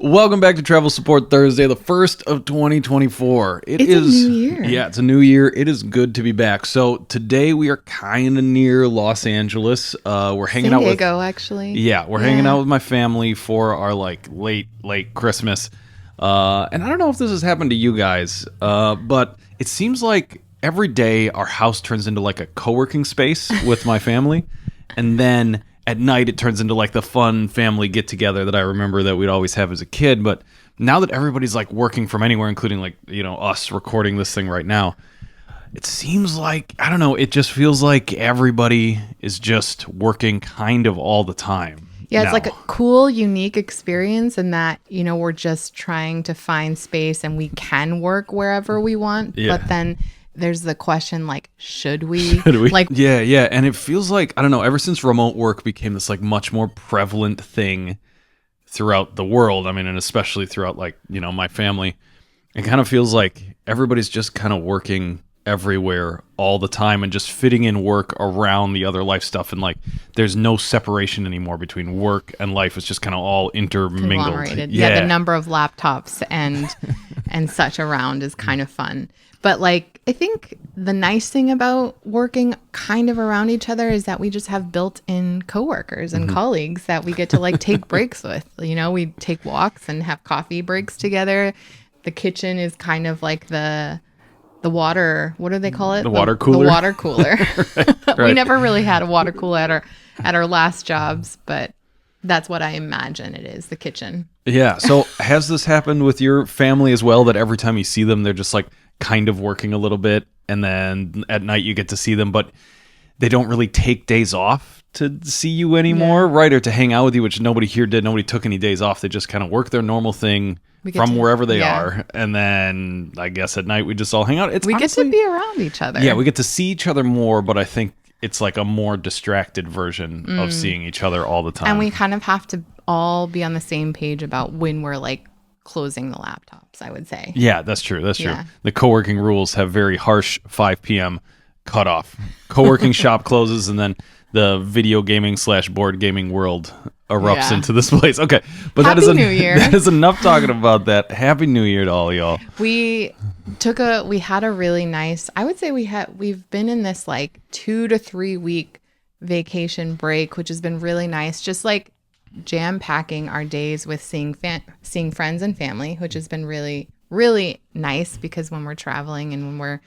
Welcome back to Travel Support Thursday, the first of 2024. It's a new year. Yeah, it's a new year. It is good to be back. So today we are kind of near Los Angeles. We're hanging out with San Diego, actually. Yeah, we're hanging out with my family for our late Christmas. And I don't know if this has happened to you guys, but it seems like every day our house turns into like a co-working space with my family, and then at night, it turns into like the fun family get together that I remember that we'd always have as a kid. But now that everybody's like working from anywhere, including like, us recording this thing right now, it seems like, I don't know, it just feels like everybody is just working kind of all the time. Yeah, it's like a cool, unique experience in that, we're just trying to find space and we can work wherever we want. Yeah. But then there's the question, like, should we? Yeah. And it feels like, I don't know, ever since remote work became this like much more prevalent thing throughout the world, I mean, and especially throughout like, my family, it kind of feels like everybody's just kind of working everywhere all the time and just fitting in work around the other life stuff. And like, there's no separation anymore between work and life. It's just kind of all intermingled. Yeah, the number of laptops and such around is kind of fun. But like, I think the nice thing about working kind of around each other is that we just have built-in coworkers and colleagues that we get to like take breaks with. We take walks and have coffee breaks together. The kitchen is kind of like the water, what do they call it? The water cooler. The water cooler. Right. We never really had a water cooler at our last jobs, but that's what I imagine it is, the kitchen. Yeah. So has this happened with your family as well, that every time you see them, they're just like kind of working a little bit, and then at night you get to see them, but they don't really take days off to see you anymore, right? Or to hang out with you, which nobody here did. Nobody took any days off. They just kind of work their normal thing from wherever they are. And then I guess at night we just all hang out. We get to be around each other. Yeah, we get to see each other more, but I think it's like a more distracted version of seeing each other all the time. And we kind of have to all be on the same page about when we're like closing the laptops, I would say. Yeah, that's true. Yeah. The co-working rules have very harsh 5 p.m. cutoff. Co-working shop closes, and then the video gaming / board gaming world erupts into this place. Okay, but Happy New Year. That is enough talking about that. Happy New Year to all y'all. We had a really nice, I would say we've been in this like 2 to 3 week vacation break, which has been really nice. Just like jam packing our days with seeing friends and family, which has been really, really nice, because when we're traveling and when we're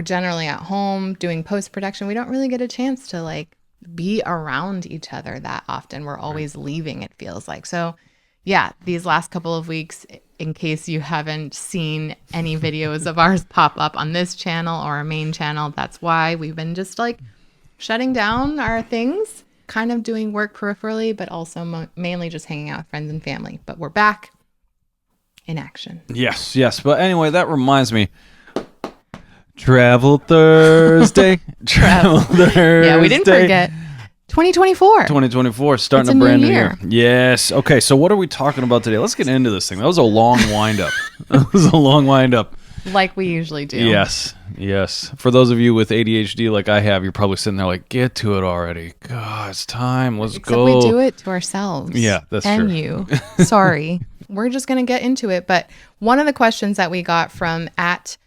generally at home doing post-production, we don't really get a chance to like be around each other that often. We're always leaving, it feels like. So yeah, these last couple of weeks, in case you haven't seen any videos of ours pop up on this channel or our main channel, that's why we've been just like shutting down our things, kind of doing work peripherally, but also mainly just hanging out with friends and family. But we're back in action. Yes. But anyway, that reminds me. Travel Thursday. Travel Thursday. Yeah, we didn't forget. 2024, starting a brand new year. Yes. Okay, so what are we talking about today? Let's get into this thing. That was a long wind-up. Like we usually do. Yes. For those of you with ADHD like I have, you're probably sitting there like, get to it already. God, it's time. Let's go. Except we do it to ourselves. Yeah, that's true. And you. Sorry. We're just going to get into it. But one of the questions that we got from @_RASIS.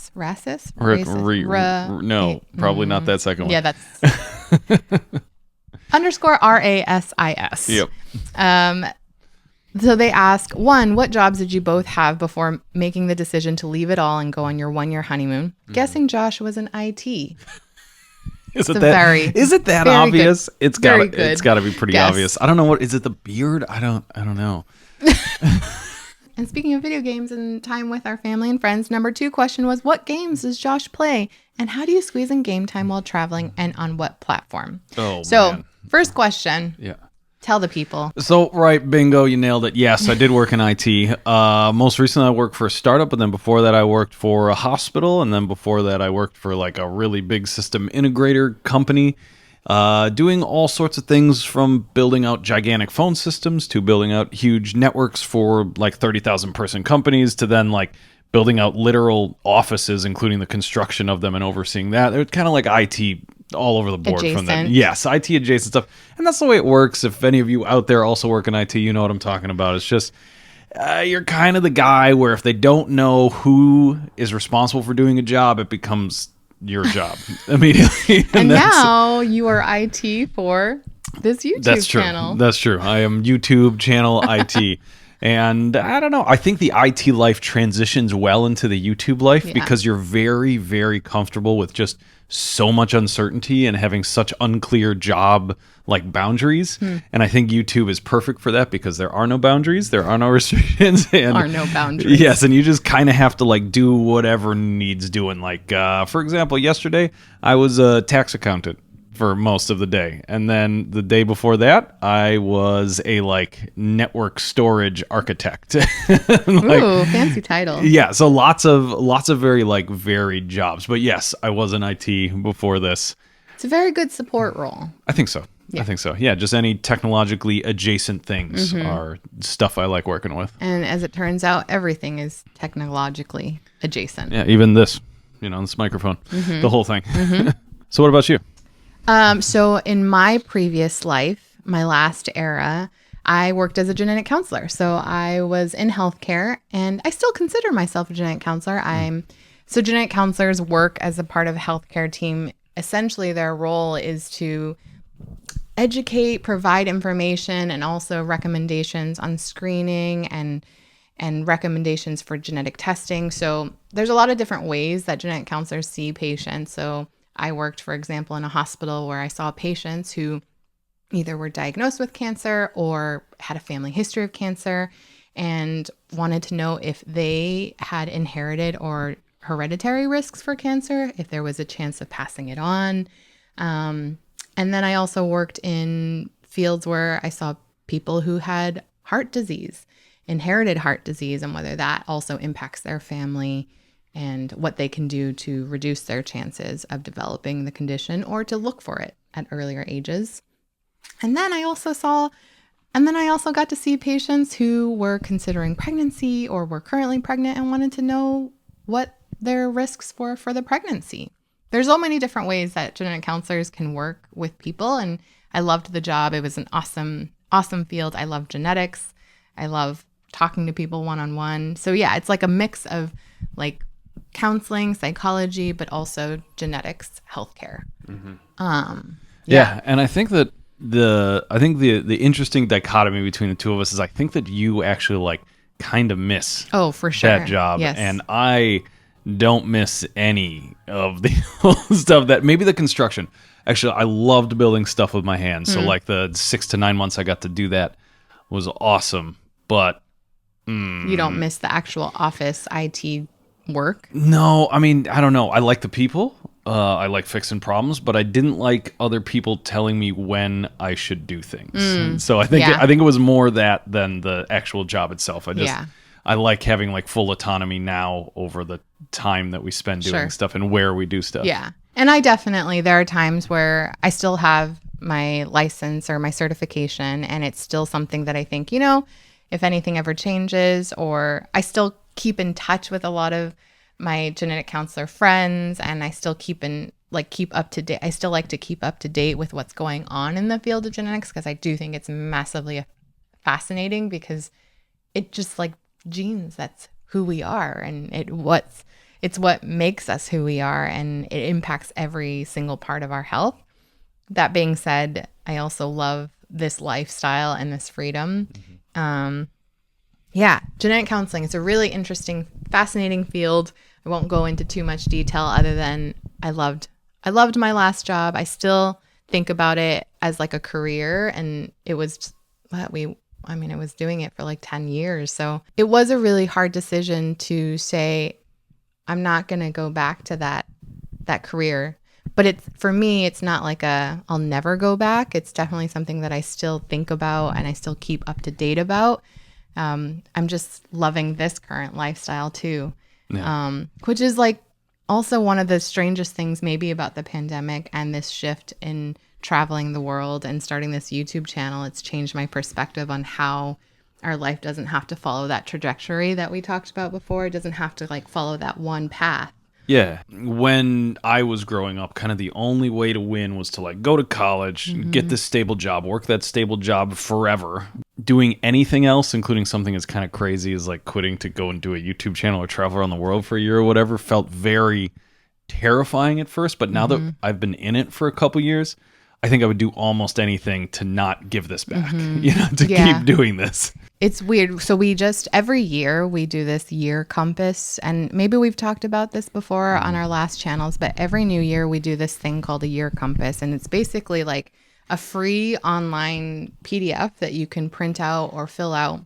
Racist? No, probably not that second one. Yeah, that's _RASIS. Yep. So they ask, 1, what jobs did you both have before making the decision to leave it all and go on your 1-year honeymoon? Guessing Josh was in IT. Is it that obvious? Good. It's got to be pretty obvious. I don't know what is it, the beard? I don't know. And speaking of video games and time with our family and friends, number 2 question was, what games does Josh play? And how do you squeeze in game time while traveling, and on what platform? So, first question. Yeah. Tell the people. So, right, bingo, you nailed it. Yes, I did work in IT. Most recently, I worked for a startup, and then before that, I worked for a hospital, and then before that, I worked for like a really big system integrator company. Doing all sorts of things, from building out gigantic phone systems to building out huge networks for like 30,000 person companies, to then like building out literal offices, including the construction of them and overseeing that. They're kind of like IT all over the board from that. Adjacent. Yes, IT adjacent stuff. And that's the way it works. If any of you out there also work in IT, you know what I'm talking about. It's just you're kind of the guy where if they don't know who is responsible for doing a job, it becomes your job immediately. And now you are IT for this YouTube channel. That's true. I am YouTube channel IT. And I don't know. I think the IT life transitions well into the YouTube life because you're very, very comfortable with just so much uncertainty and having such unclear job like boundaries. And I think YouTube is perfect for that because there are no boundaries, there are no restrictions, and are no boundaries. Yes, and you just kind of have to like do whatever needs doing. Like for example, yesterday I was a tax accountant for most of the day, and then the day before that I was a like network storage architect. Ooh, fancy title. Yeah, so lots of very like varied jobs. But yes, I was in IT before this. It's a very good support role. I think so. I think so. Yeah, just any technologically adjacent things are stuff I like working with. And as it turns out, everything is technologically adjacent. Yeah, even this, this microphone, the whole thing. So what about you? So in my previous life, my last era, I worked as a genetic counselor. So I was in healthcare, and I still consider myself a genetic counselor. So genetic counselors work as a part of a healthcare team. Essentially, their role is to educate, provide information, and also recommendations on screening and recommendations for genetic testing. So there's a lot of different ways that genetic counselors see patients. So I worked, for example, in a hospital where I saw patients who either were diagnosed with cancer or had a family history of cancer and wanted to know if they had inherited or hereditary risks for cancer, if there was a chance of passing it on. And then I also worked in fields where I saw people who had heart disease, inherited heart disease, and whether that also impacts their family and what they can do to reduce their chances of developing the condition or to look for it at earlier ages. And then I also got to see patients who were considering pregnancy or were currently pregnant and wanted to know what their risks were for the pregnancy. There's so many different ways that genetic counselors can work with people, and I loved the job. It was an awesome, awesome field. I love genetics. I love talking to people one-on-one. So yeah, it's like a mix of like counseling, psychology, but also genetics, healthcare. Yeah, and I think that the interesting dichotomy between the two of us is I think that you actually like kind of miss for sure that job, yes. And I don't miss any of the stuff that maybe the construction. Actually, I loved building stuff with my hands. So like the 6 to 9 months I got to do that was awesome. But you don't miss the actual office IT work? No, I mean, I don't know. I like the people. I like fixing problems, but I didn't like other people telling me when I should do things. So I think it was more that than the actual job itself. I like having like full autonomy now over the time that we spend doing stuff and where we do stuff. Yeah. And there are times where I still have my license or my certification, and it's still something that I think, if anything ever changes, or I still keep in touch with a lot of my genetic counselor friends, and I still keep up to date. I still like to keep up to date with what's going on in the field of genetics because I do think it's massively fascinating because it just like genes, that's who we are, and it's what makes us who we are, and it impacts every single part of our health. That being said, I also love this lifestyle and this freedom. Genetic counseling is a really interesting, fascinating field. I won't go into too much detail other than I loved my last job. I still think about it as like a career, and it was I was doing it for like 10 years. So it was a really hard decision to say, I'm not going to go back to that career. But for me, it's not like I'll never go back. It's definitely something that I still think about and I still keep up to date about. I'm just loving this current lifestyle too, which is like also one of the strangest things maybe about the pandemic and this shift in traveling the world and starting this YouTube channel. It's changed my perspective on how our life doesn't have to follow that trajectory that we talked about before. It doesn't have to like follow that one path. Yeah. When I was growing up, kind of the only way to win was to like go to college, get this stable job, work that stable job forever. Doing anything else, including something as kind of crazy as like quitting to go and do a YouTube channel or travel around the world for a year or whatever, felt very terrifying at first. But now that I've been in it for a couple years, I think I would do almost anything to not give this back, to keep doing this. It's weird. So every year we do this year compass, and maybe we've talked about this before on our last channels, but every new year we do this thing called a year compass, and it's basically like a free online PDF that you can print out or fill out.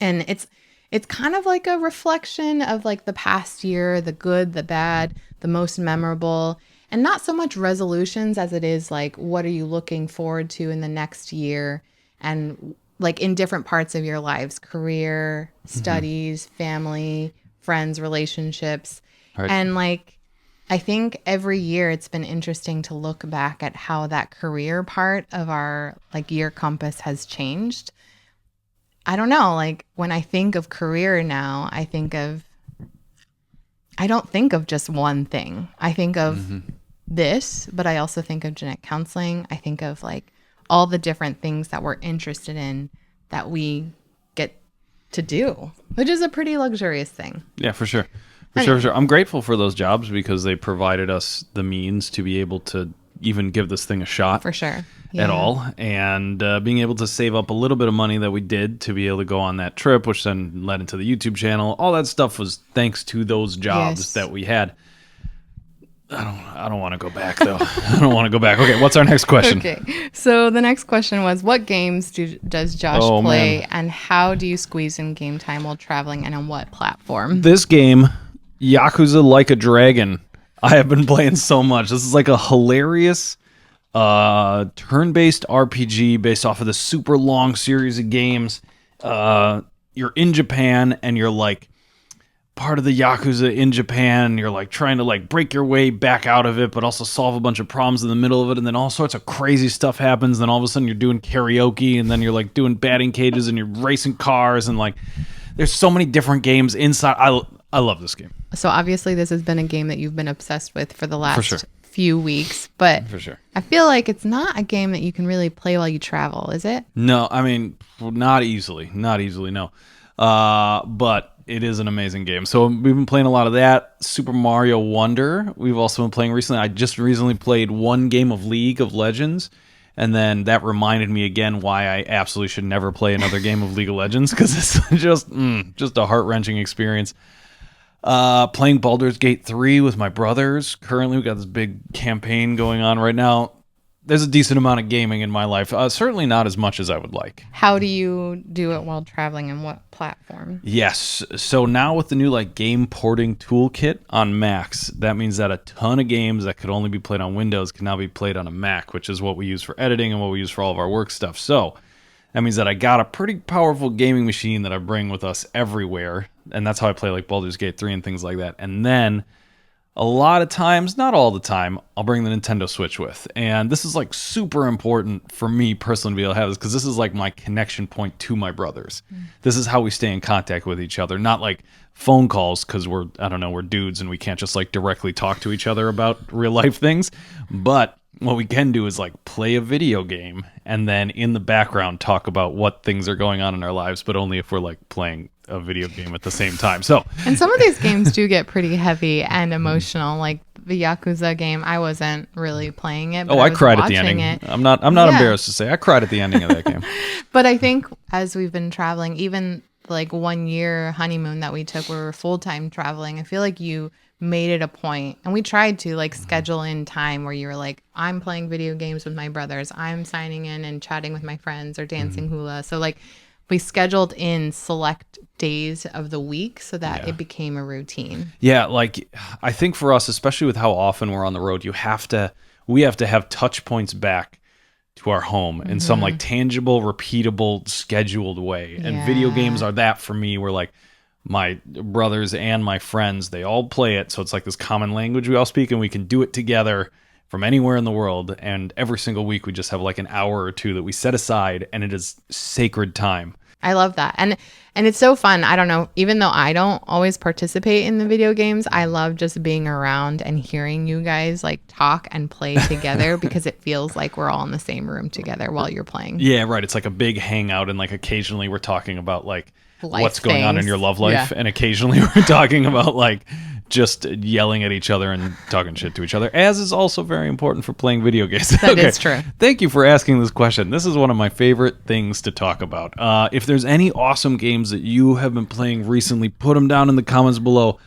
And it's kind of like a reflection of like the past year, the good, the bad, the most memorable, and not so much resolutions as it is like, what are you looking forward to in the next year? And like in different parts of your lives, career, studies, family, friends, relationships. Right. And like, I think every year it's been interesting to look back at how that career part of our like year compass has changed. I don't know, like when I think of career now, I don't think of just one thing. I think of this, but I also think of genetic counseling. I think of like all the different things that we're interested in that we get to do, which is a pretty luxurious thing. Yeah, for sure. For sure. I'm grateful for those jobs because they provided us the means to be able to even give this thing a shot. For sure. At all. And being able to save up a little bit of money that we did to be able to go on that trip, which then led into the YouTube channel. All that stuff was thanks to those jobs that we had. I don't want to go back, though. I don't want to go back. Okay, what's our next question? Okay, so the next question was, what games does Josh play, and how do you squeeze in game time while traveling, and on what platform? This game, Yakuza Like a Dragon, I have been playing so much. This is like a hilarious turn-based RPG based off of this super long series of games. You're in Japan, and you're like part of the Yakuza in Japan. You're like trying to like break your way back out of it, but also solve a bunch of problems in the middle of it. And then all sorts of crazy stuff happens. Then all of a sudden you're doing karaoke, and then you're like doing batting cages, and you're racing cars, and like there's so many different games inside. I love this game. So obviously this has been a game that you've been obsessed with for the last few weeks, but for sure, I feel like it's not a game that you can really play while you travel, is it? No, I mean, not easily, no. But it is an amazing game. So we've been playing a lot of that. Super Mario Wonder, we've also been playing recently. I just recently played one game of League of Legends, and then that reminded me again why I absolutely should never play another game of League of Legends, because it's just a heart-wrenching experience. Playing Baldur's Gate 3 with my brothers. Currently, we've got this big campaign going on right now. There's a decent amount of gaming in my life. Certainly not as much as I would like. How do you do it while traveling, and what platform? Yes. So now with the new like game porting toolkit on Macs, that means that a ton of games that could only be played on Windows can now be played on a Mac, which is what we use for editing and what we use for all of our work stuff. So that means that I got a pretty powerful gaming machine that I bring with us everywhere. And that's how I play like Baldur's Gate 3 and things like that. And then a lot of times, not all the time, I'll bring the Nintendo Switch with. And this is like super important for me personally to be able to have this, because this is like my connection point to my brothers. This is how we stay in contact with each other. Not like phone calls, because we're dudes and we can't just like directly talk to each other about real life things. But what we can do is like play a video game and then in the background talk about what things are going on in our lives, but only if we're like playing a video game at the same time. So, and some of these games do get pretty heavy and emotional. Like the Yakuza game, I wasn't really playing it. But I cried at the ending. I'm not embarrassed to say I cried at the ending of that game. But I think as we've been traveling, even like 1 year honeymoon that we took, where we were full-time traveling, I feel like you made it a point, and we tried to like schedule in time where you were like, I'm playing video games with my brothers, I'm signing in and chatting with my friends or dancing hula. So like we scheduled in select days of the week so that it became a routine. Yeah, like I think for us, especially with how often we're on the road, we have to have touch points back to our home in some like tangible, repeatable, scheduled way. And video games are that for me. Where like my brothers and my friends, they all play it, so it's like this common language we all speak, and we can do it together from anywhere in the world. And every single week we just have like an hour or two that we set aside, and it is sacred time. I love that. And it's so fun. I don't know, even though I don't always participate in the video games, I love just being around and hearing you guys like talk and play together because it feels like we're all in the same room together while you're playing. Yeah, right. It's like a big hangout, and like occasionally we're talking about like Life what's going on in things. your love life, Yeah. and occasionally we're talking about like just yelling at each other and talking shit to each other, as is also very important for playing video games. That is true. Thank you for asking this question. This is one of my favorite things to talk about. If there's any awesome games that you have been playing recently, put them down in the comments below.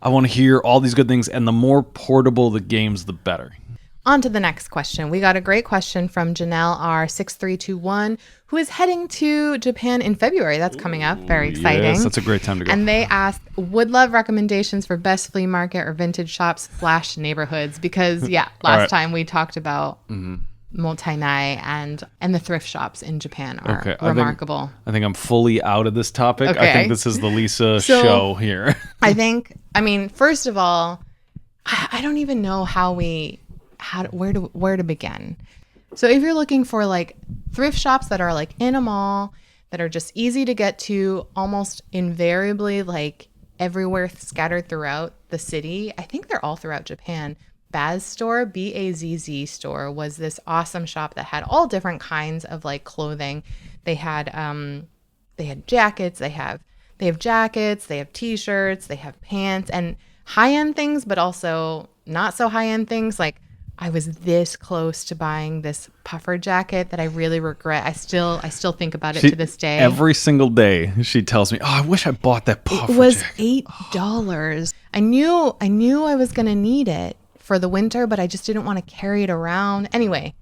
I want to hear all these good things, and the more portable the games, the better. On to the next question. We got a great question from Janelle R6321, who is heading to Japan in February. That's coming up. Very exciting. Yes, that's a great time to go. And they asked, would love recommendations for best flea market or vintage shops / neighborhoods. Because, last right. time we talked about Multainai and the thrift shops in Japan are remarkable. I think I'm fully out of this topic. Okay. I think this is the Lisa show here. I mean, first of all, I don't even know where to begin. So if you're looking for like thrift shops that are like in a mall, that are just easy to get to, almost invariably like everywhere scattered throughout the city, I think they're all throughout Japan. Baz store, BAZZ store, was this awesome shop that had all different kinds of like clothing. They had jackets, they have jackets, they have t-shirts, they have pants, and high-end things, but also not so high-end things. Like I was this close to buying this puffer jacket that I really regret. I still think about it to this day. Every single day she tells me, "Oh, I wish I bought that puffer jacket." It was $8. I knew I was going to need it for the winter, but I just didn't want to carry it around. Anyway,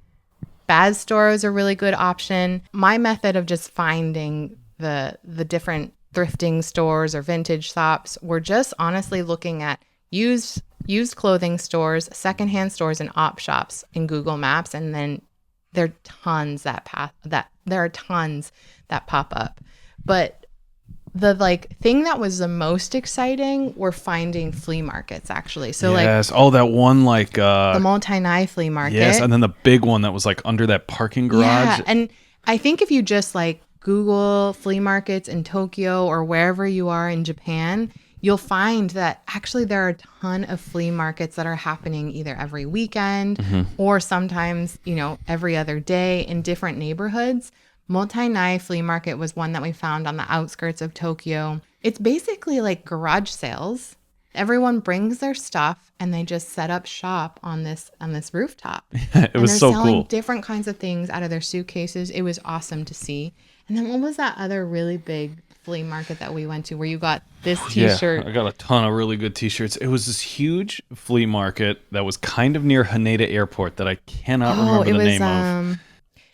Baz store is a really good option. My method of just finding the different thrifting stores or vintage shops were just honestly looking at used clothing stores, secondhand stores, and op shops in Google Maps, and then there are tons that pop up. But the like thing that was the most exciting were finding flea markets, actually. So yes. That one like the Multainai flea market. Yes, and then the big one that was like under that parking garage. Yeah, and I think if you just like Google flea markets in Tokyo or wherever you are in Japan, you'll find that actually there are a ton of flea markets that are happening either every weekend or sometimes, every other day in different neighborhoods. Multainai flea market was one that we found on the outskirts of Tokyo. It's basically like garage sales. Everyone brings their stuff and they just set up shop on this rooftop. It was so cool. They're selling different kinds of things out of their suitcases. It was awesome to see. And then what was that other really big flea market that we went to where you got this t-shirt? Yeah, I got a ton of really good t-shirts. It was this huge flea market that was kind of near Haneda Airport that I cannot remember the name of.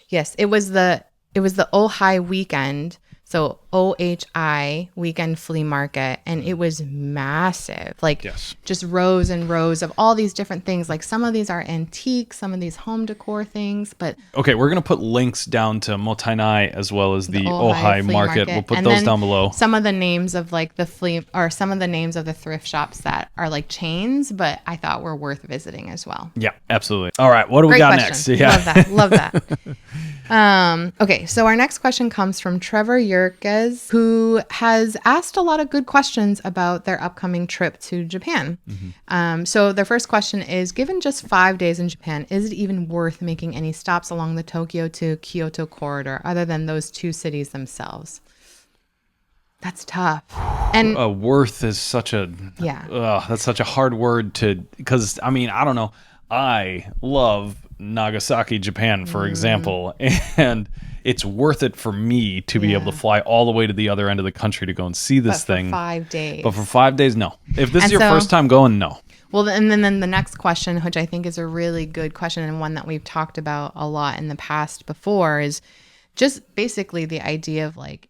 Yes, it was the Ohai weekend. So OHI weekend flea market, and it was massive. Like just rows and rows of all these different things. Like some of these are antique, some of these home decor things, but okay, we're gonna put links down to Multainai as well as the Ohai market. We'll put those down below. Some of the names of like some of the names of the thrift shops that are like chains, but I thought were worth visiting as well. Yeah, absolutely. All right, what do we got next? Yeah, love that. Okay, so our next question comes from Trevor Yerkes, who has asked a lot of good questions about their upcoming trip to Japan. So their first question is, given just 5 days in Japan, is it even worth making any stops along the Tokyo to Kyoto corridor other than those two cities themselves? That's tough. And worth is such a that's such a hard word because I mean, I don't know. I love Nagasaki, Japan, for example, and it's worth it for me to be able to fly all the way to the other end of the country to go and see this thing. 5 days. But for 5 days, no. If this is your first time going, no. Well, and then the next question, which I think is a really good question and one that we've talked about a lot in the past before, is just basically the idea of like,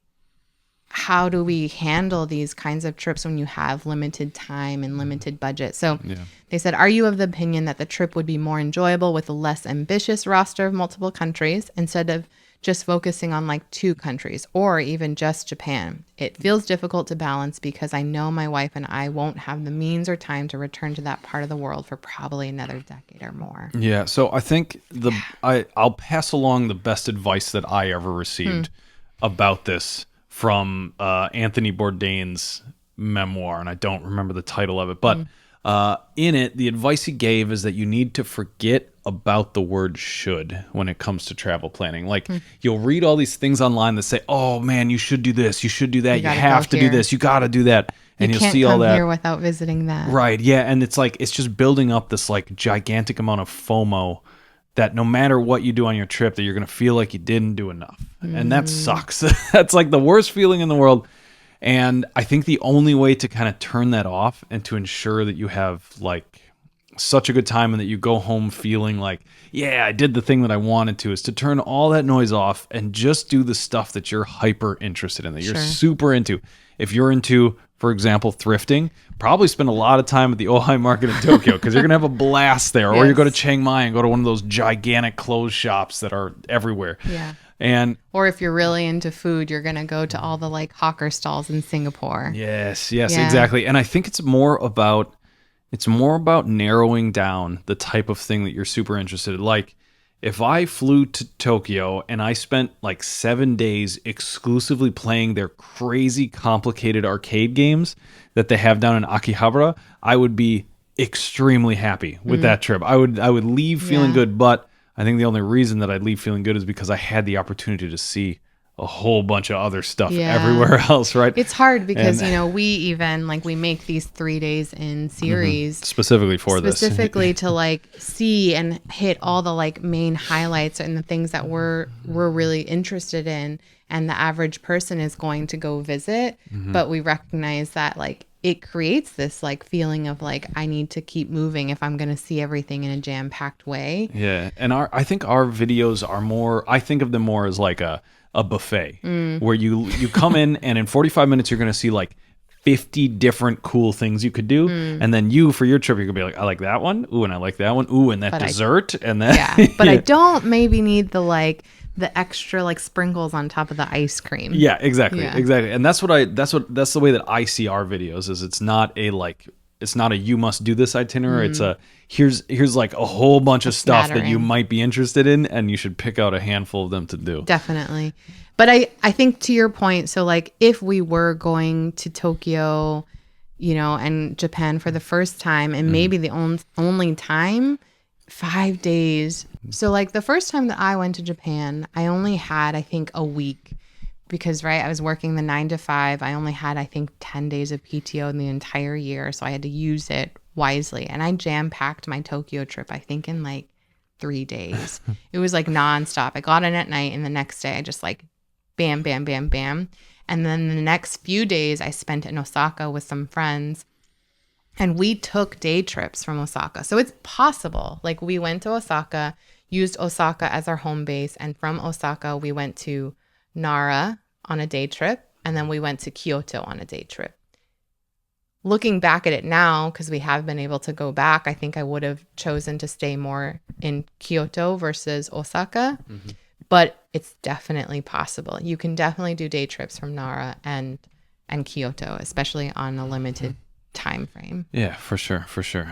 how do we handle these kinds of trips when you have limited time and limited budget? So they said, are you of the opinion that the trip would be more enjoyable with a less ambitious roster of multiple countries instead of just focusing on like 2 countries or even just Japan? It feels difficult to balance because I know my wife and I won't have the means or time to return to that part of the world for probably another decade or more. Yeah. So I think I'll pass along the best advice that I ever received about this from Anthony Bourdain's memoir, and I don't remember the title of it, but in it, the advice he gave is that you need to forget about the word should when it comes to travel planning. Like, you'll read all these things online that say, oh man, you should do this, you should do that, you have to do this, you got to do that. And you'll see all that. You can't come here without visiting that. Right, yeah, and it's like, it's just building up this like gigantic amount of FOMO that no matter what you do on your trip, that you're going to feel like you didn't do enough. And that sucks. That's like the worst feeling in the world. And I think the only way to kind of turn that off and to ensure that you have like such a good time and that you go home feeling like, yeah, I did the thing that I wanted to, is to turn all that noise off and just do the stuff that you're hyper interested in, that you're super into. If you're into, for example, thrifting, probably spend a lot of time at the Ojai Market in Tokyo because you're going to have a blast there. Or you go to Chiang Mai and go to one of those gigantic clothes shops that are everywhere. Yeah. Or if you're really into food, you're going to go to all the like hawker stalls in Singapore. Yes, exactly. And I think it's more about narrowing down the type of thing that you're super interested in. Like, if I flew to Tokyo and I spent like 7 days exclusively playing their crazy complicated arcade games that they have down in Akihabara, I would be extremely happy with that trip. I would leave feeling good, but I think the only reason that I'd leave feeling good is because I had the opportunity to see a whole bunch of other stuff everywhere else, right? It's hard because, we even like we make these 3 days in series specifically to like see and hit all the like main highlights and the things that we're really interested in and the average person is going to go visit. But we recognize that like it creates this like feeling of like, I need to keep moving if I'm going to see everything in a jam-packed way. Yeah. And I think our videos are more, I think of them more as like a buffet where you come in and 45 minutes, you're going to see like 50 different cool things you could do. And then for your trip, you're going to be like, I like that one. Ooh, and I like that one. Ooh, and that dessert. And then, but I don't maybe need the extra like sprinkles on top of the ice cream. Yeah, exactly. And that's the way that I see our videos is it's not a you must do this itinerary. It's a here's like a whole bunch of stuff that you might be interested in and you should pick out a handful of them to do. Definitely. But I think to your point, so like if we were going to Tokyo, and Japan for the first time and maybe the only time, 5 days. So like the first time that I went to Japan, I only had, I think, a week because, I was working the 9 to 5. I only had, I think, 10 days of PTO in the entire year. So I had to use it wisely. And I jam-packed my Tokyo trip, I think, in like 3 days. It was like nonstop. I got in at night and the next day I just like bam, bam, bam, bam. And then the next few days I spent in Osaka with some friends. And we took day trips from Osaka. So it's possible. Like we went to Osaka, used Osaka as our home base. And from Osaka, we went to Nara on a day trip. And then we went to Kyoto on a day trip. Looking back at it now, because we have been able to go back, I think I would have chosen to stay more in Kyoto versus Osaka. But it's definitely possible. You can definitely do day trips from Nara and Kyoto, especially on a limited time frame. Yeah, for sure.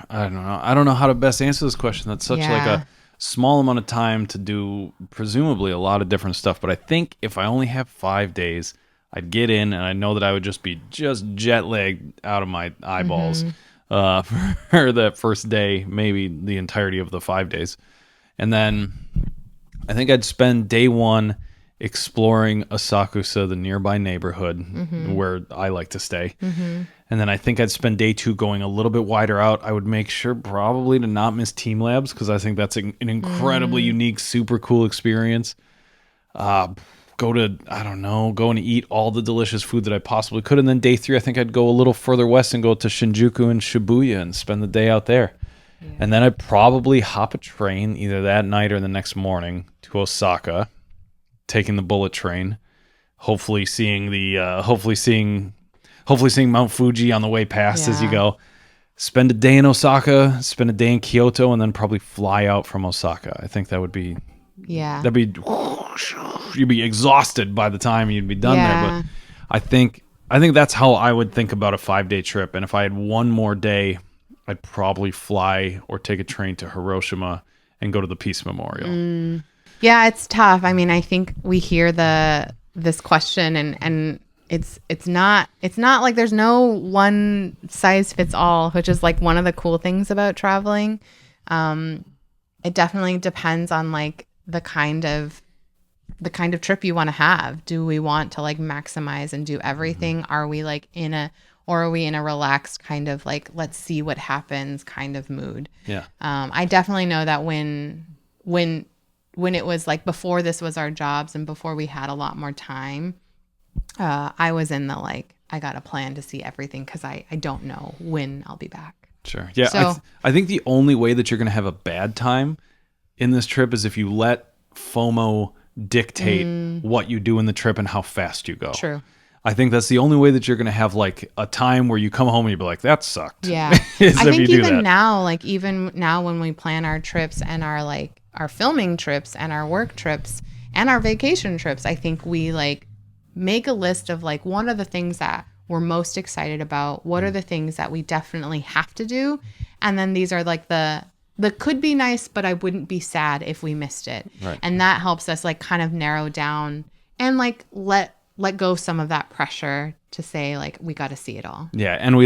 I don't know how to best answer this question. That's such like a small amount of time to do presumably a lot of different stuff. But I think if I only have 5 days, I'd get in and I know that I would just be jet lagged out of my eyeballs for that first day, maybe the entirety of the 5 days. And then I think I'd spend day one exploring Asakusa, the nearby neighborhood where I like to stay. And then I think I'd spend day two going a little bit wider out. I would make sure probably to not miss Team Labs because I think that's an incredibly unique, super cool experience. Go and eat all the delicious food that I possibly could. And then day three, I think I'd go a little further west and go to Shinjuku and Shibuya and spend the day out there. Yeah. And then I'd probably hop a train either that night or the next morning to Osaka, taking the bullet train, hopefully seeing Mount Fuji on the way past as you go. Spend a day in Osaka, spend a day in Kyoto, and then probably fly out from Osaka. I think that would be you'd be exhausted by the time you'd be done there. But I think that's how I would think about a 5-day trip. And if I had one more day, I'd probably fly or take a train to Hiroshima and go to the Peace Memorial. Yeah, it's tough. I mean, I think we hear this question and it's not like there's no one size fits all, which is like one of the cool things about traveling. It definitely depends on like the kind of trip you want to have. Do we want to like maximize and do everything? Are we like are we in a relaxed kind of like, let's see what happens kind of mood? Yeah. I definitely know that when it was like before this was our jobs and before we had a lot more time, I was in the like, I got a plan to see everything because I don't know when I'll be back. Sure. Yeah. So, I think the only way that you're going to have a bad time in this trip is if you let FOMO dictate what you do in the trip and how fast you go. True. I think that's the only way that you're going to have like a time where you come home and you be like, that sucked. Yeah. I think even now when we plan our trips and our filming trips and our work trips and our vacation trips, I think we like make a list of like, what are the things that we're most excited about? What are the things that we definitely have to do? And then these are like the could be nice, but I wouldn't be sad if we missed it. Right. And that helps us like kind of narrow down and like let go some of that pressure to say like, we got to see it all. Yeah. And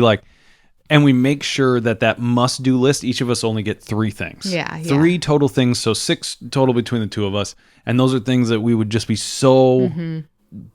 we make sure that must do list, each of us only get 3 things. Yeah. 3 total things. So 6 total between the 2 of us. And those are things that we would just be so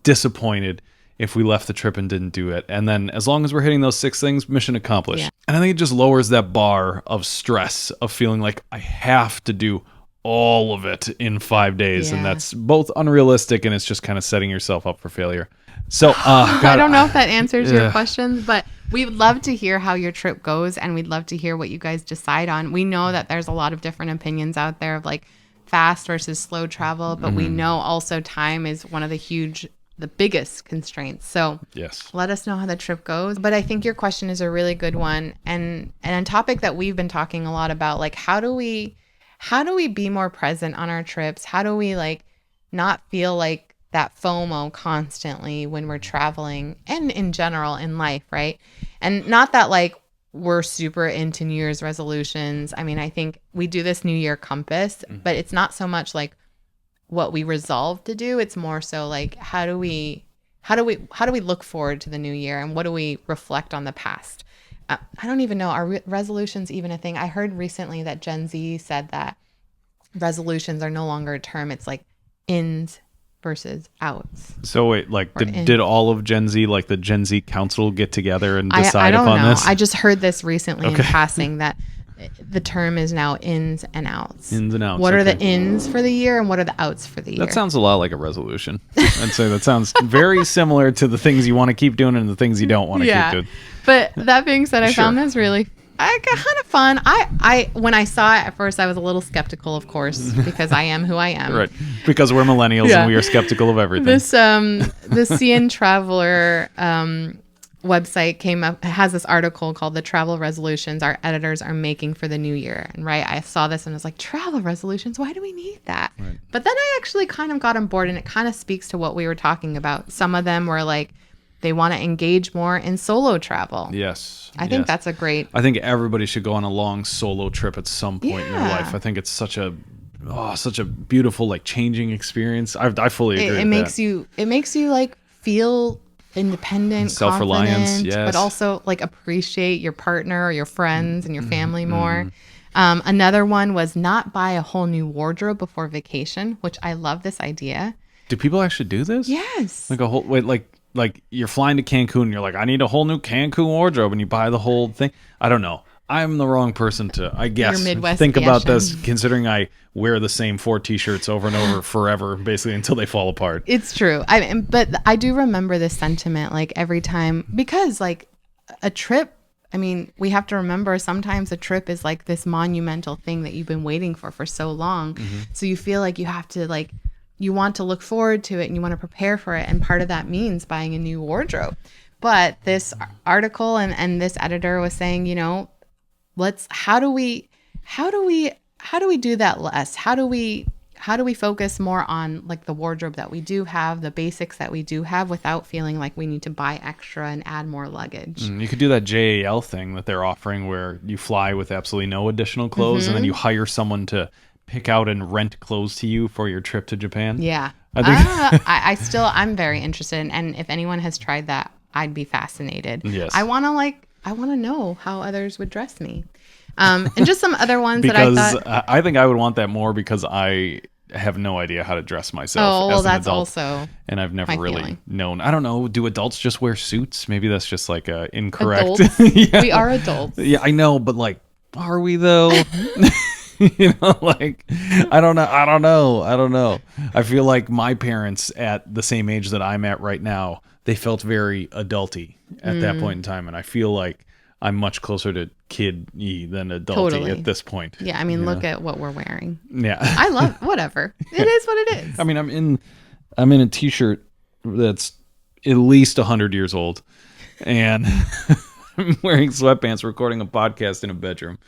disappointed if we left the trip and didn't do it. And then as long as we're hitting those 6 things, mission accomplished. Yeah. And I think it just lowers that bar of stress of feeling like I have to do all of it in 5 days. Yeah. And that's both unrealistic and it's just kind of setting yourself up for failure. So God, I don't know if that answers your questions, but we would love to hear how your trip goes and we'd love to hear what you guys decide on. We know that there's a lot of different opinions out there of like fast versus slow travel, but we know also time is one of the biggest constraints. So yes, let us know how the trip goes. But I think your question is a really good one. And a topic that we've been talking a lot about, like how do we be more present on our trips? How do we like not feel like that FOMO constantly when we're traveling and in general in life, right? And not that like we're super into New Year's resolutions. I mean, I think we do this New Year compass, but it's not so much like what we resolve to do. It's more so like how do we look forward to the new year and what do we reflect on the past? I don't even know, are resolutions even a thing? I heard recently that Gen Z said that resolutions are no longer a term. It's like ins versus outs. So wait, like did all of Gen Z, like the Gen Z council, get together and decide I don't upon know. this? I just heard this recently in passing that the term is now ins and outs. Ins and outs. What are the ins for the year and what are the outs for the year? That sounds a lot like a resolution. I'd say that sounds very similar to the things you want to keep doing and the things you don't want to keep doing. But that being said, I found this really kind of fun. I when I saw it at first, I was a little skeptical, of course, because I am who I am. Right. Because we're millennials and we are skeptical of everything. This the CN Traveler website came up, has this article called "The Travel Resolutions Our Editors Are Making for the New Year." And I saw this and I was like, travel resolutions, why do we need that? Right. But then I actually kind of got on board and it kind of speaks to what we were talking about. Some of them were like, they want to engage more in solo travel. Yes. I think that's a great... I think everybody should go on a long solo trip at some point in their life. I think it's such a beautiful, like, changing experience. I fully agree with that. It makes you like feel independent, self-reliance, confident, yes. but also like appreciate your partner or your friends and your family more. Another one was not buy a whole new wardrobe before vacation, which I love this idea. Do people actually do this? Yes. Like a whole like you're flying to Cancun and you're like, I need a whole new Cancun wardrobe, and you buy the whole thing. I don't know. I'm the wrong person to, I guess, think about this, considering I wear the same 4 t-shirts over and over forever, basically until they fall apart. It's true. But I do remember this sentiment like every time, because like a trip, I mean, we have to remember sometimes a trip is like this monumental thing that you've been waiting for so long. So you feel like you have to like, you want to look forward to it and you want to prepare for it. And part of that means buying a new wardrobe. But this article and this editor was saying, you know, how do we do that less? How do we focus more on like the wardrobe that we do have, the basics that we do have, without feeling like we need to buy extra and add more luggage? You could do that JAL thing that they're offering where you fly with absolutely no additional clothes and then you hire someone to pick out and rent clothes to you for your trip to Japan. Yeah. I think I'm very interested. And if anyone has tried that, I'd be fascinated. Yes. I want to know how others would dress me. And just some other ones because that I thought. I think I would want that more because I have no idea how to dress myself Oh, well, as an that's adult. also And I've never my really feeling. known. I don't know. Do adults just wear suits? Maybe that's just like a incorrect. Adults. Yeah. We are adults. Yeah, I know, but like, are we though? Like, I don't know. I feel like my parents at the same age that I'm at right now, they felt very adulty at that point in time. And I feel like I'm much closer to kid-y than adulty Totally. at this point. Yeah, I mean, look at what we're wearing. Yeah. I love whatever. It is what it is. I mean, I'm in a t-shirt that's at least 100 years old, and I'm wearing sweatpants recording a podcast in a bedroom.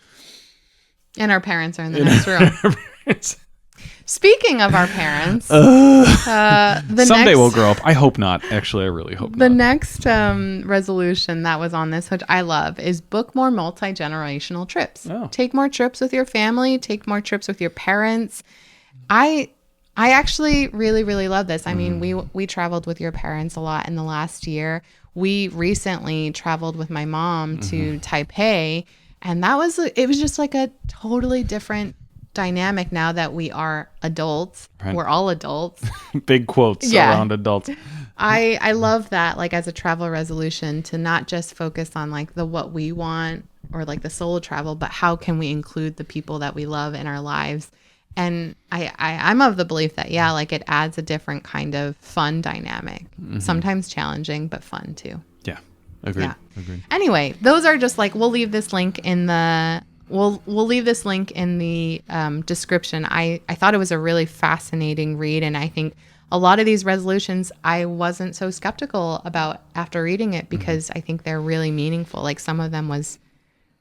And our parents are in the next room. Speaking of our parents, Someday we'll grow up. I hope not. Actually, I really hope the not. next resolution that was on this, which I love, is book more multi-generational trips. Oh. Take more trips with your family. Take more trips with your parents. I actually really, really love this. I mean, we traveled with your parents a lot in the last year. We recently traveled with my mom to Taipei, and it was just like a totally different dynamic now that we are adults. Right. We're all adults. Big quotes around adults. I love that, like, as a travel resolution, to not just focus on like the what we want or like the solo travel, but how can we include the people that we love in our lives. And I'm of the belief that, yeah, like it adds a different kind of fun dynamic, sometimes challenging, but fun too. Yeah. Agreed. Yeah. Agreed. Anyway, those are just like, we'll leave this link in the description. I thought it was a really fascinating read, and I think a lot of these resolutions I wasn't so skeptical about after reading it, because I think they're really meaningful. Like, some of them was,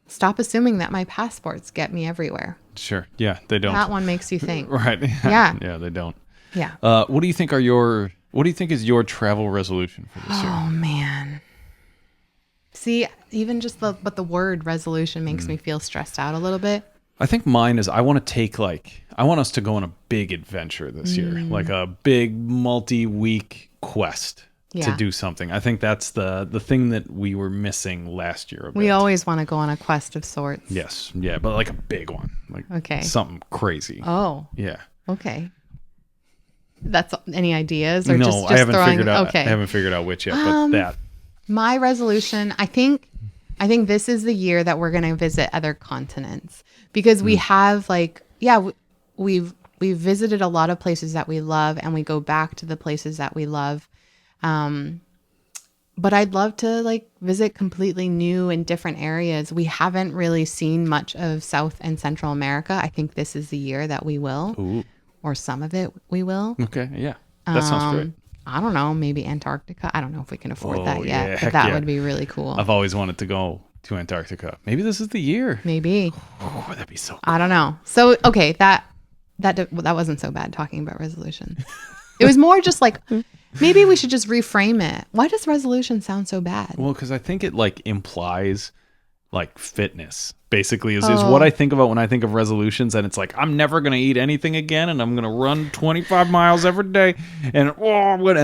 stop assuming that my passports get me everywhere. Sure. Yeah, they don't. That one makes you think. Right. Yeah. Yeah, they don't. Yeah. What do you think is your travel resolution for this year? Oh man. See, even just the word resolution makes me feel stressed out a little bit. I think mine is I want us to go on a big adventure this year, like a big multi-week quest to Yeah. do something. I think that's the thing that we were missing last year. We always want to go on a quest of sorts. Yes. Yeah, but like a big one. Like Okay. something crazy. Oh, Yeah. okay. That's any ideas or No, just I haven't throwing, figured out okay. I haven't figured out which yet, but that. My resolution, I think this is the year that we're going to visit other continents, because we have we've visited a lot of places that we love, and we go back to the places that we love. But I'd love to like visit completely new and different areas. We haven't really seen much of South and Central America. I think this is the year that we will, Ooh. or some of it we will. Okay, yeah. That sounds great. I don't know, maybe Antarctica. I don't know if we can afford Oh, that yet, yeah, but heck that yeah. would be really cool. I've always wanted to go to Antarctica. Maybe this is the year. Maybe. Oh, that'd be so cool. I don't know. So, okay, that wasn't so bad talking about resolution. It was more just like, maybe we should just reframe it. Why does resolution sound so bad? Well, because I think it like implies like fitness. Basically, is what I think about when I think of resolutions, and it's like I'm never gonna eat anything again, and I'm gonna run 25 miles every day, and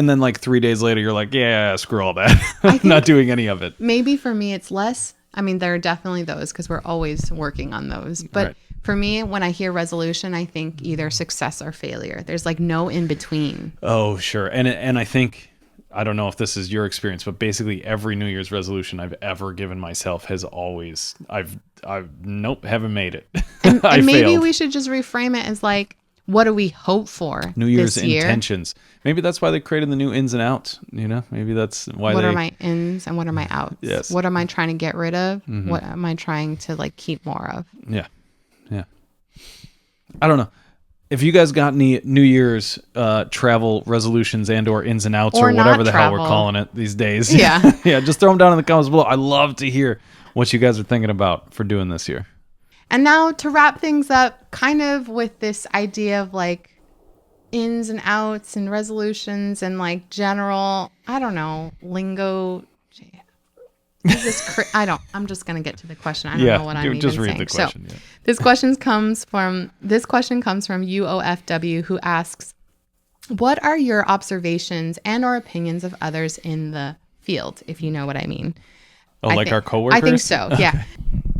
then like 3 days later, you're like, yeah, screw all that, I'm not doing any of it. Maybe for me, it's less. I mean, there are definitely those, because we're always working on those. But Right. for me, when I hear resolution, I think either success or failure. There's like no in between. Oh, sure, and I think. I don't know if this is your experience, but basically every New Year's resolution I've ever given myself has always I've haven't made it. And I maybe failed. we should just reframe it as like, what do we hope for New Year's this year? intentions. Maybe that's why they created the new ins and outs. You know, maybe that's why What they. are my ins and what are my outs? Yes. What am I trying to get rid of? What am I trying to like keep more of? Yeah. I don't know. If you guys got any New Year's travel resolutions and or ins and outs Or or whatever not the hell we're travel. calling it these days, Yeah. yeah, just throw them down in the comments below. I love to hear what you guys are thinking about for doing this year. And now to wrap things up, kind of with this idea of like ins and outs and resolutions and like general, I don't know, lingo. I'm just going to get to the question. I don't know what I'm even just read saying. the question. So Yeah. this question comes from UOFW, who asks, What are your observations and or opinions of others in the field, if you know what I mean? Oh, like our coworkers? I think so, yeah.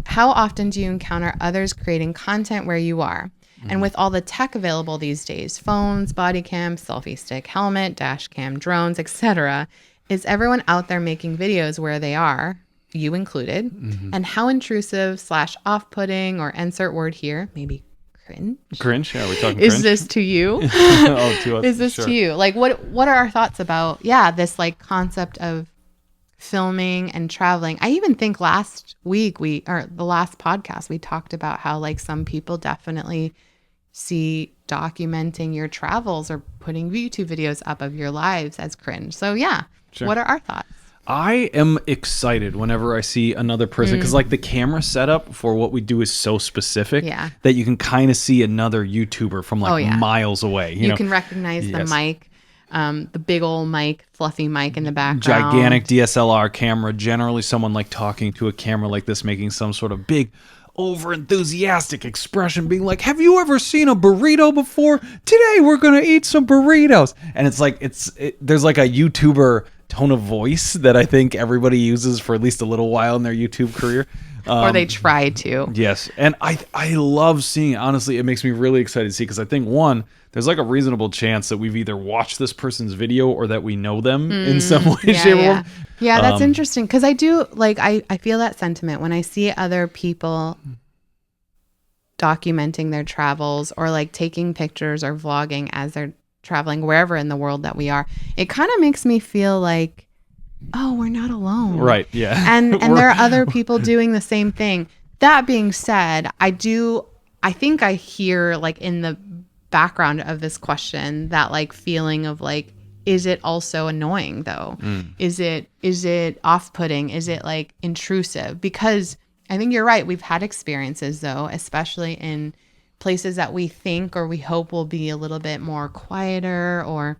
How often do you encounter others creating content where you are? And with all the tech available these days, phones, body cam, selfie stick, helmet, dash cam, drones, etc., is everyone out there making videos where they are, you included? And how intrusive / off-putting, or insert word here, maybe cringe? Cringe? Yeah, we're talking Is cringe? this to you? Oh, to us. Is this sure. to you? Like, what are our thoughts about, this like concept of filming and traveling? I even think last week the last podcast, we talked about how like some people definitely see documenting your travels or putting YouTube videos up of your lives as cringe. So yeah, Sure. What are our thoughts? I am excited whenever I see another person because like the camera setup for what we do is so specific that you can kind of see another YouTuber from like miles away. You know? Can recognize the mic, the big old mic, fluffy mic in the background. Gigantic DSLR camera, generally someone like talking to a camera like this, making some sort of big over enthusiastic expression, being like, have you ever seen a burrito before? Today we're gonna eat some burritos. And it's like there's like a YouTuber tone of voice that I think everybody uses for at least a little while in their YouTube career. Or they try to. Yes. And I love seeing it. Honestly, it makes me really excited to see, because I think, one, there's like a reasonable chance that we've either watched this person's video or that we know them in some way, shape, or form. Yeah, that's interesting, because I do, like, I feel that sentiment when I see other people documenting their travels or like taking pictures or vlogging as they're traveling wherever in the world that we are. It kind of makes me feel like, oh, we're not alone. Right, yeah. And there are other people doing the same thing. That being said, I think I hear like in the background of this question that like feeling of like, is it also annoying though? Is it off-putting? Is it like intrusive? Because I think you're right. We've had experiences though, especially in places that we think or we hope will be a little bit more quieter or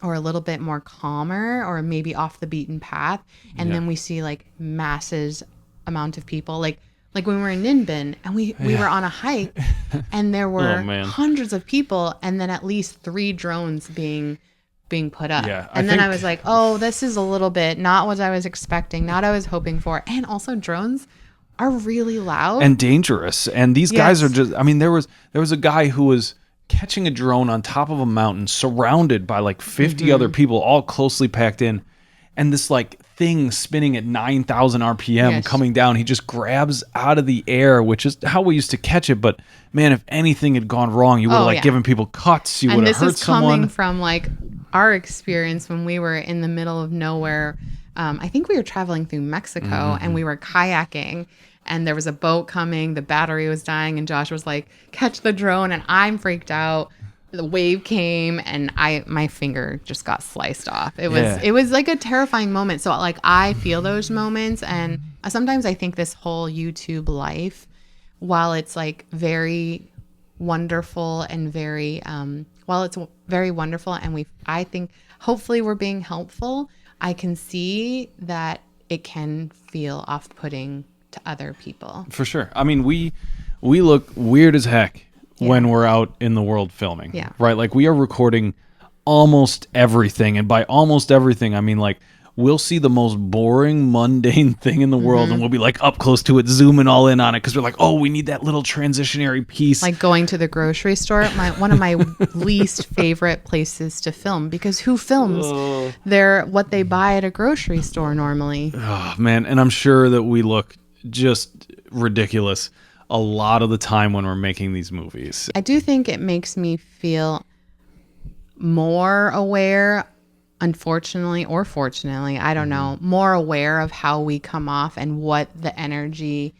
a little bit more calmer or maybe off the beaten path. And then we see like masses amount of people like when we were in Ninbin and we were on a hike and there were hundreds of people and then at least 3 drones being put up. Yeah, I was like, oh, this is a little bit not what I was expecting, not what I was hoping for. And also drones are really loud and dangerous. And these guys are just, I mean, there was a guy who was catching a drone on top of a mountain surrounded by like 50 other people all closely packed in, and this like thing spinning at 9,000 RPM coming down, he just grabs out of the air, which is how we used to catch it. But man, if anything had gone wrong, you would have given people cuts, you would have hurt someone. And this is coming from like our experience when we were in the middle of nowhere. I think we were traveling through Mexico and we were kayaking and there was a boat coming, the battery was dying, and Josh was like, catch the drone, and I'm freaked out. The wave came and my finger just got sliced off. It was like a terrifying moment. So like I feel those moments, and sometimes I think this whole YouTube life, while it's like very wonderful and very wonderful, and I think hopefully we're being helpful, I can see that it can feel off-putting to other people. For sure. I mean, we look weird as heck when we're out in the world filming. Yeah. Right? Like we are recording almost everything. And by almost everything, I mean like we'll see the most boring, mundane thing in the world and we'll be like up close to it, zooming all in on it because we're like, oh, we need that little transitionary piece. Like going to the grocery store, one of my least favorite places to film, because who films what they buy at a grocery store normally? Oh, man. And I'm sure that we look just ridiculous a lot of the time when we're making these movies. I do think it makes me feel more aware, unfortunately or fortunately, I don't know, more aware of how we come off and what the energy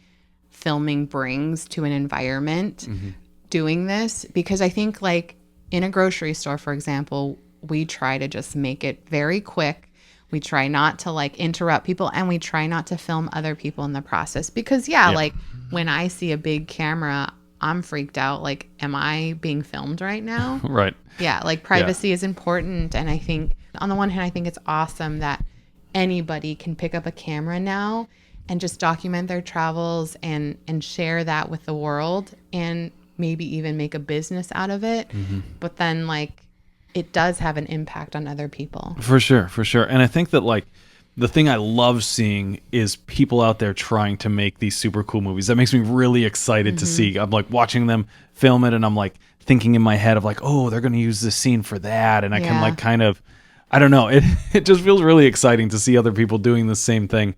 filming brings to an environment doing this. Because I think like in a grocery store, for example, we try to just make it very quick. We try not to like interrupt people, and we try not to film other people in the process because like when I see a big camera, I'm freaked out. Like, am I being filmed right now? Right. Yeah. Like privacy is important. And I think on the one hand, I think it's awesome that anybody can pick up a camera now and just document their travels and share that with the world and maybe even make a business out of it. But then like it does have an impact on other people. For sure, for sure. And I think that like the thing I love seeing is people out there trying to make these super cool movies. That makes me really excited to see. I'm like watching them film it and I'm like thinking in my head of like, oh, they're going to use this scene for that. And I can like kind of, I don't know. It just feels really exciting to see other people doing the same thing.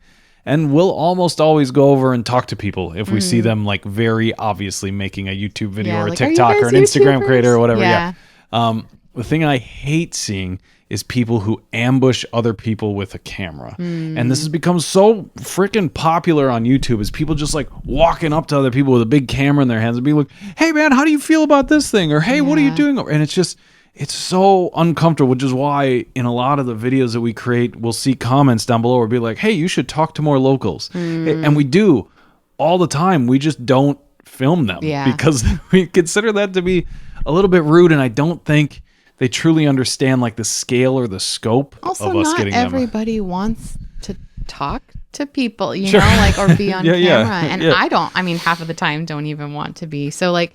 And we'll almost always go over and talk to people if we see them like very obviously making a YouTube video or a like, TikTok or an Instagram YouTubers? creator or whatever. Yeah. The thing I hate seeing is people who ambush other people with a camera. And this has become so freaking popular on YouTube, is people just like walking up to other people with a big camera in their hands and being like, hey man, how do you feel about this thing? Or hey, what are you doing? And it's so uncomfortable, which is why in a lot of the videos that we create, we'll see comments down below or be like, hey, you should talk to more locals. And we do all the time. We just don't film them because we consider that to be a little bit rude. And I don't think they truly understand like the scale or the scope Also, of us not getting them. everybody wants to talk to people, you know, like, or be on camera. And I mean, half of the time don't even want to be. So like,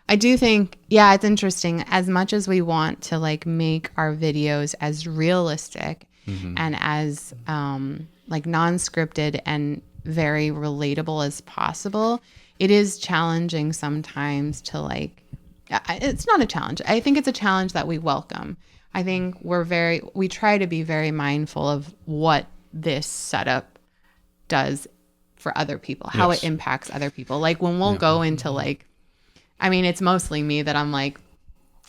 I do think, it's interesting. As much as we want to like make our videos as realistic and as like non-scripted and very relatable as possible, it is challenging sometimes to like, it's not a challenge. I think it's a challenge that we welcome. I think we try to be very mindful of what this setup does for other people, how it impacts other people. Like when we'll go into like, I mean, it's mostly me that I'm like,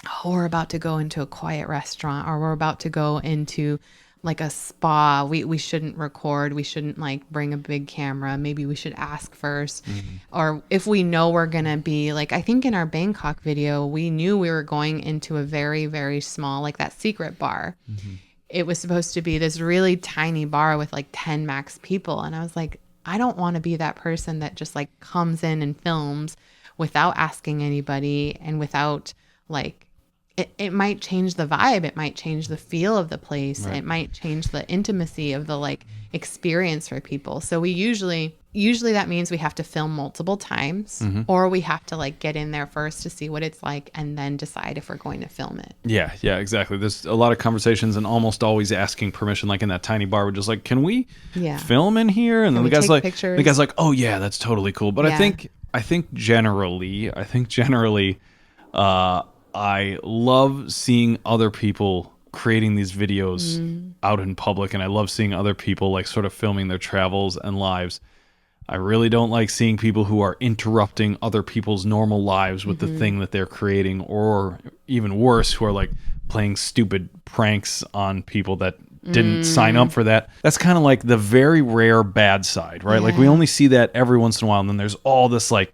oh, we're about to go into a quiet restaurant or we're about to go into like a spa. We shouldn't record. We shouldn't like bring a big camera. Maybe we should ask first. Or if we know we're going to be like, I think in our Bangkok video, we knew we were going into a very, very small, like that secret bar. It was supposed to be this really tiny bar with like 10 max people. And I was like, I don't want to be that person that just like comes in and films without asking anybody and without like, it might change the vibe. It might change the feel of the place. It might change the intimacy of the like experience for people. So we usually that means we have to film multiple times or we have to like get in there first to see what it's like and then decide if we're going to film it. Yeah, exactly. There's a lot of conversations and almost always asking permission, like in that tiny bar, we're just like, can we film in here? And then the guy's like, oh yeah, that's totally cool. But I think generally, I love seeing other people creating these videos out in public, and I love seeing other people like sort of filming their travels and lives. I really don't like seeing people who are interrupting other people's normal lives with the thing that they're creating, or even worse, who are like playing stupid pranks on people that didn't sign up for that. That's kind of like the very rare bad side, right? Like we only see that every once in a while, and then there's all this like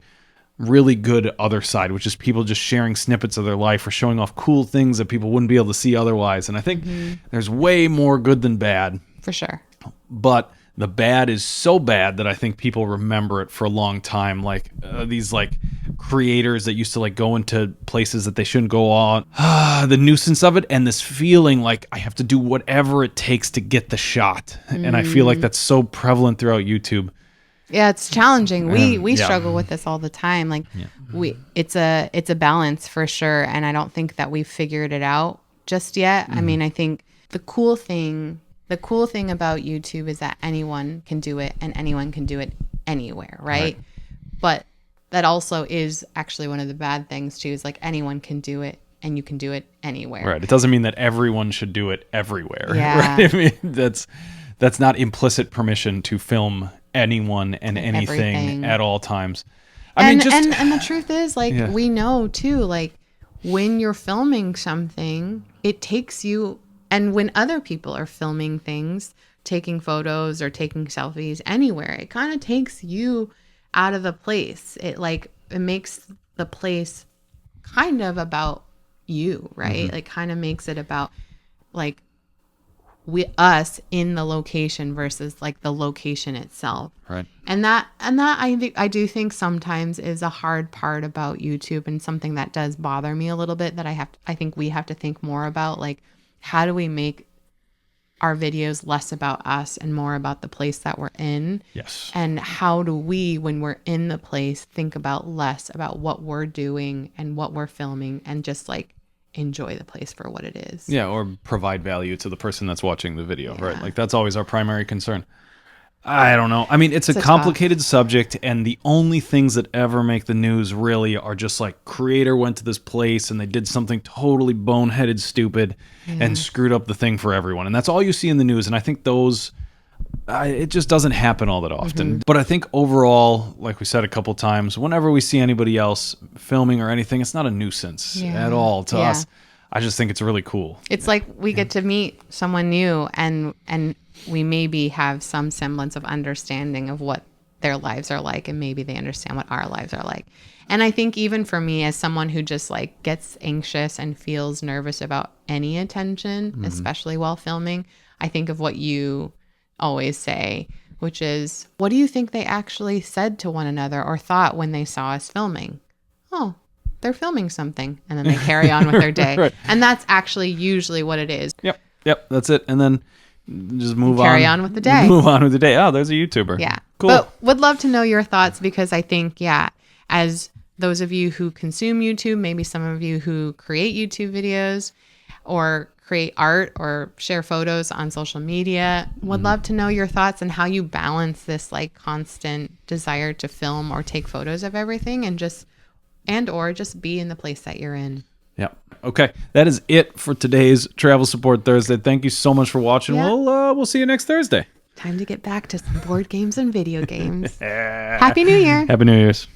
really good other side, which is people just sharing snippets of their life or showing off cool things that people wouldn't be able to see otherwise. And I think there's way more good than bad. For sure. But the bad is so bad that I think people remember it for a long time. Like these like creators that used to like go into places that they shouldn't go on. The nuisance of it and this feeling like I have to do whatever it takes to get the shot. And I feel like that's so prevalent throughout YouTube. Yeah, it's challenging. We struggle with this all the time. Like it's a balance for sure. And I don't think that we've figured it out just yet. I mean, I think the cool thing about YouTube is that anyone can do it and anyone can do it anywhere, right? But that also is actually one of the bad things too, is like anyone can do it and you can do it anywhere. Right. It doesn't mean that everyone should do it everywhere. Yeah. Right? I mean, that's not implicit permission to film anyone and anything everything at all times. And the truth is, like, we know too, like when you're filming something, it takes you, and when other people are filming things, taking photos or taking selfies anywhere, it kind of takes you out of the place. It makes the place kind of about you, right? Like kind of makes it about like us in the location versus like the location itself. Right. And that I do think sometimes is a hard part about YouTube, and something that does bother me a little bit that I think we have to think more about, like how do we make our videos less about us and more about the place that we're in? Yes. And how do we, when we're in the place, think about less about what we're doing and what we're filming and just like enjoy the place for what it is. Yeah, or provide value to the person that's watching the video, right? Yeah. Like that's always our primary concern. I don't know. I mean, it's a tough. complicated subject, and the only things that ever make the news really are just like creator went to this place and they did something totally boneheaded, stupid, and screwed up the thing for everyone. And that's all you see in the news. And I think those, it just doesn't happen all that often. But I think overall, like we said a couple times, whenever we see anybody else filming or anything, it's not a nuisance at all to us. I just think it's really cool. It's like we get to meet someone new and we maybe have some semblance of understanding of what their lives are like, and maybe they understand what our lives are like. And I think even for me, as someone who just like gets anxious and feels nervous about any attention, especially while filming, I think of what you always say, which is, what do you think they actually said to one another or thought when they saw us filming? Oh, they're filming something. And then they carry on with their day. Right. And that's actually usually what it is. Yep, that's it. And then just move Carry on with the day. Move on with the day. Oh, there's a YouTuber. Yeah. Cool. But would love to know your thoughts, because I think, as those of you who consume YouTube, maybe some of you who create YouTube videos or create art or share photos on social media, would love to know your thoughts on how you balance this like constant desire to film or take photos of everything and just be in the place that you're in. Yep. Okay. That is it for today's Travel Support Thursday. Thank you so much for watching. Yeah. We'll see you next Thursday. Time to get back to some board games and video games. Happy New Year. Happy New Year's.